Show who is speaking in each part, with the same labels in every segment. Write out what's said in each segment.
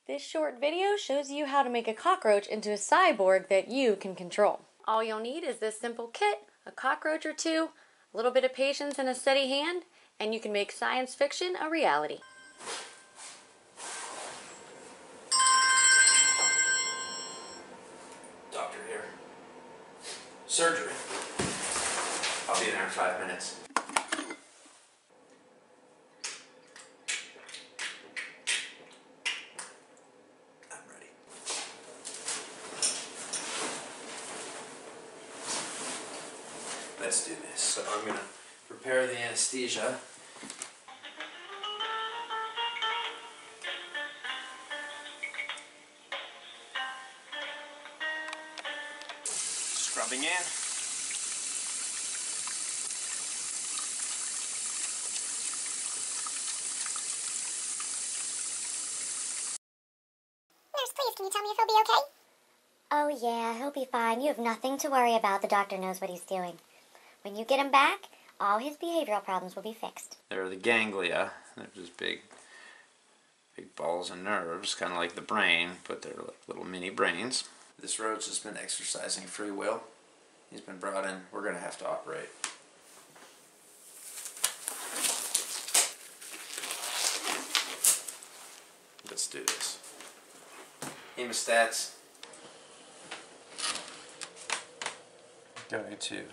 Speaker 1: This short video shows you how to make a cockroach into a cyborg that you can control. All you'll need is this simple kit, a cockroach or two, a little bit of patience and a steady hand, and you can make science fiction a reality.
Speaker 2: Doctor here. Surgery. I'll be there in 5 minutes. I'm ready. Let's do this. So I'm going to prepare the anesthesia. Scrubbing in.
Speaker 3: Nurse, please, can you tell me if he'll be okay?
Speaker 4: Oh yeah, he'll be fine. You have nothing to worry about. The doctor knows what he's doing. When you get him back, all his behavioral problems will be fixed.
Speaker 2: There are the ganglia. They're just big balls and nerves, kind of like the brain, but they're like little mini brains. This roach has been exercising free will. He's been brought in. We're going to have to operate. Let's do this. Hemostats. Going to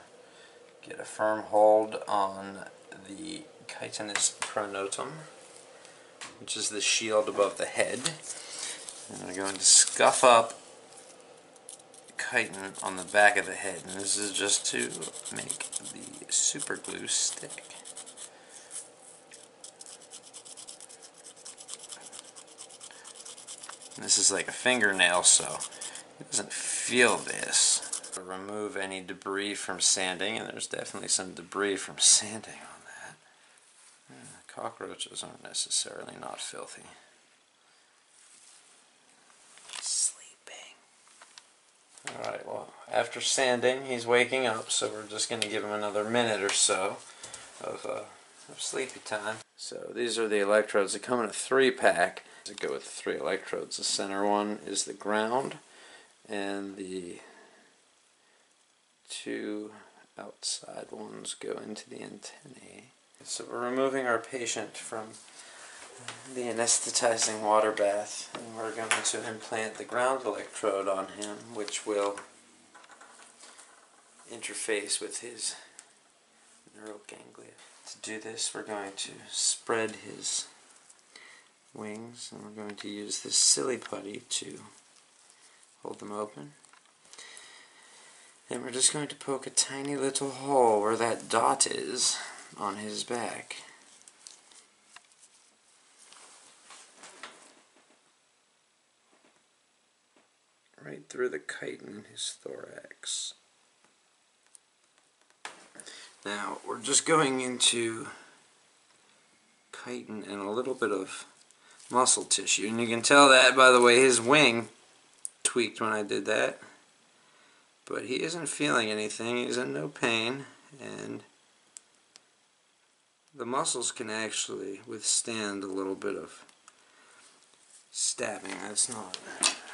Speaker 2: get a firm hold on the chitinous pronotum, which is the shield above the head. And we're going to scuff up chitin on the back of the head, and this is just to make the super glue stick. And this is like a fingernail, so it doesn't feel this. Remove any debris from sanding, and there's definitely some debris from sanding on that. Cockroaches aren't necessarily not filthy. Sleeping. Alright, well, after sanding, he's waking up, so we're just going to give him another minute or so of sleepy time. So these are the electrodes that come in a 3-pack. To go with the 3 electrodes, the center one is the ground, and the 2 outside ones go into the antennae. So we're removing our patient from the anesthetizing water bath, and we're going to implant the ground electrode on him, which will interface with his neuroganglia. To do this, we're going to spread his wings, and we're going to use this silly putty to hold them open. And we're just going to poke a tiny little hole where that dot is on his back. Right through the chitin in his thorax. Now, we're just going into chitin and a little bit of muscle tissue. And you can tell that by the way his wing tweaked when I did that. But he isn't feeling anything, he's in no pain, and the muscles can actually withstand a little bit of stabbing. That's not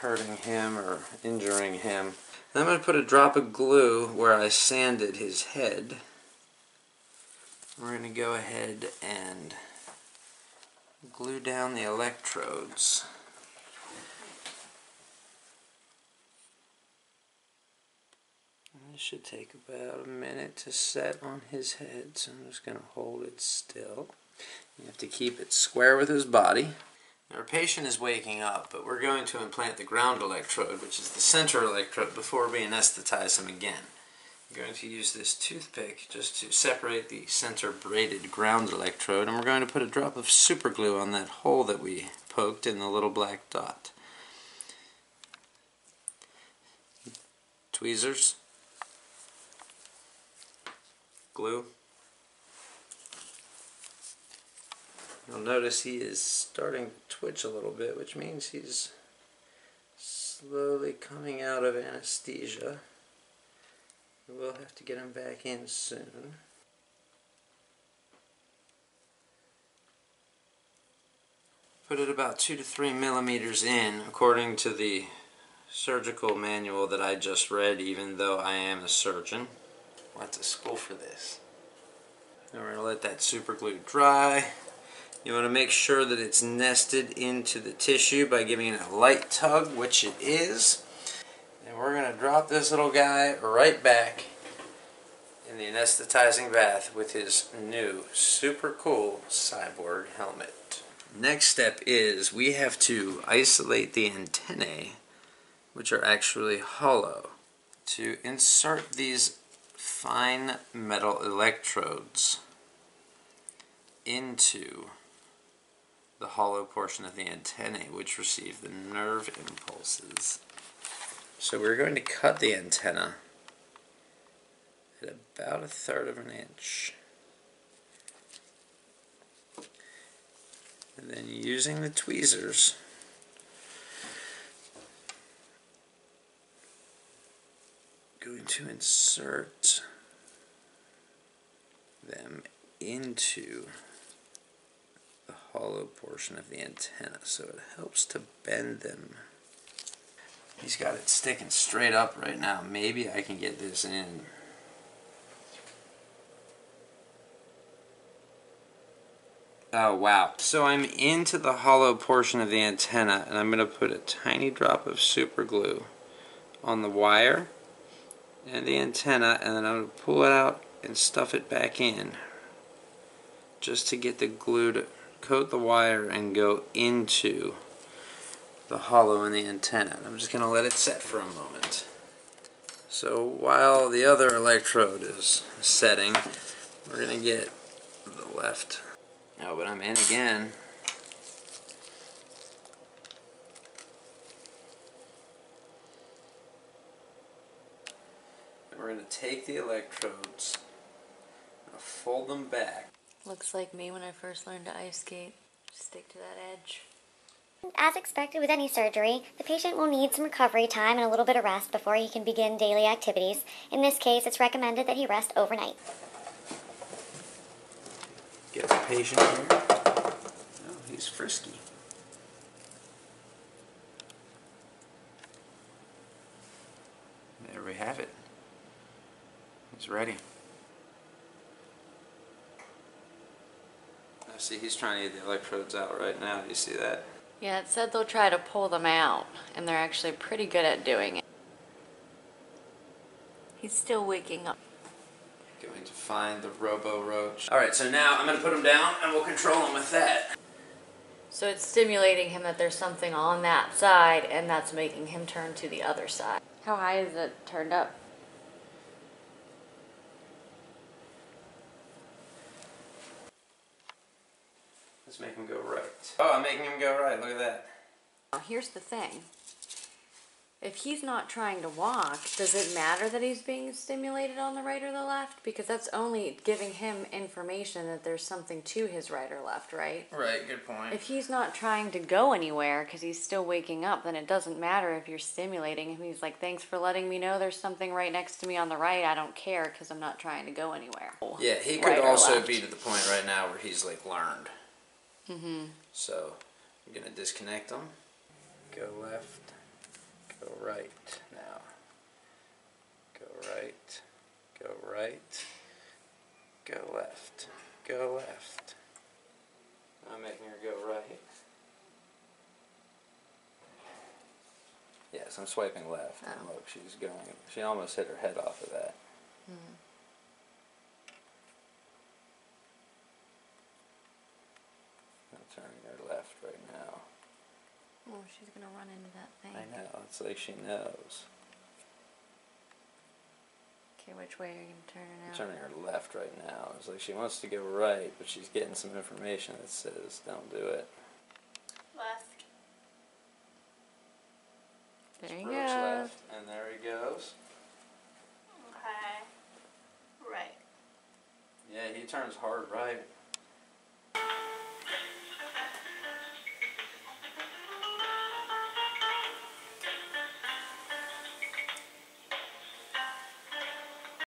Speaker 2: hurting him or injuring him. Then I'm going to put a drop of glue where I sanded his head. We're going to go ahead and glue down the electrodes. This should take about a minute to set on his head, so I'm just going to hold it still. You have to keep it square with his body. Our patient is waking up, but we're going to implant the ground electrode, which is the center electrode, before we anesthetize him again. I'm going to use this toothpick just to separate the center braided ground electrode, and we're going to put a drop of super glue on that hole that we poked in the little black dot. Tweezers. Glue. You'll notice he is starting to twitch a little bit, which means he's slowly coming out of anesthesia. We'll have to get him back in soon. Put it about 2 to 3 millimeters in, according to the surgical manual that I just read, even though I am a surgeon. Went to school for this. And we're going to let that super glue dry. You want to make sure that it's nested into the tissue by giving it a light tug, which it is. And we're going to drop this little guy right back in the anesthetizing bath with his new super cool Cyborg helmet. Next step is we have to isolate the antennae, which are actually hollow, to insert these fine metal electrodes into the hollow portion of the antennae, which receive the nerve impulses. So we're going to cut the antenna at about 1/3 of an inch. And then using the tweezers, going to insert them into the hollow portion of the antenna, so it helps to bend them. He's got it sticking straight up right now. Maybe I can get this in. Oh wow. So I'm into the hollow portion of the antenna, and I'm going to put a tiny drop of super glue on the wire and the antenna, and then I'm going to pull it out and stuff it back in, just to get the glue to coat the wire and go into the hollow in the antenna. I'm just going to let it set for a moment. So while the other electrode is setting, we're going to get the left. Oh, but I'm in again. And we're going to take the electrodes and fold them back.
Speaker 1: Looks like me when I first learned to ice skate. Stick to that edge.
Speaker 4: As expected with any surgery, the patient will need some recovery time and a little bit of rest before he can begin daily activities. In this case, it's recommended that he rest overnight.
Speaker 2: Get the patient here. Oh, he's frisky. There we have it. He's ready. I see he's trying to get the electrodes out right now. Do you see that?
Speaker 1: Yeah, it said they'll try to pull them out, and they're actually pretty good at doing it. He's still waking up.
Speaker 2: Going to find the robo-roach. Alright, so now I'm going to put him down and we'll control him with that.
Speaker 1: So it's stimulating him that there's something on that side, and that's making him turn to the other side. How high is it turned up?
Speaker 2: Let's make him go right. Oh, I'm making him go right. Look at that.
Speaker 1: Now, here's the thing. If he's not trying to walk, does it matter that he's being stimulated on the right or the left? Because that's only giving him information that there's something to his right or left, right?
Speaker 2: Right, good point.
Speaker 1: If he's not trying to go anywhere because he's still waking up, then it doesn't matter if you're stimulating him. He's like, thanks for letting me know there's something right next to me on the right. I don't care because I'm not trying to go anywhere.
Speaker 2: Yeah, he could
Speaker 1: Right or
Speaker 2: also
Speaker 1: left.
Speaker 2: be to the point right now where he's like learned.
Speaker 1: Mm-hmm.
Speaker 2: So I'm going to disconnect him. Go left. Go right now. Go right. Go right. Go left. Go left. I'm making her go right. Yes, I'm swiping left.
Speaker 1: Oh.
Speaker 2: And look, she's going. She almost hit her head off of that.
Speaker 1: Mm-hmm.
Speaker 2: I'm turning her left right now.
Speaker 1: Oh, she's going to run into that thing.
Speaker 2: I know, it's like she knows.
Speaker 1: Okay, which way are you going to turn her
Speaker 2: I'm
Speaker 1: now?
Speaker 2: turning her left right now. It's like she wants to go right, but she's getting some information that says don't do it.
Speaker 3: Left.
Speaker 1: There you
Speaker 2: Roach
Speaker 1: go.
Speaker 2: left, and there he goes.
Speaker 3: Okay. Right.
Speaker 2: Yeah, he turns hard right.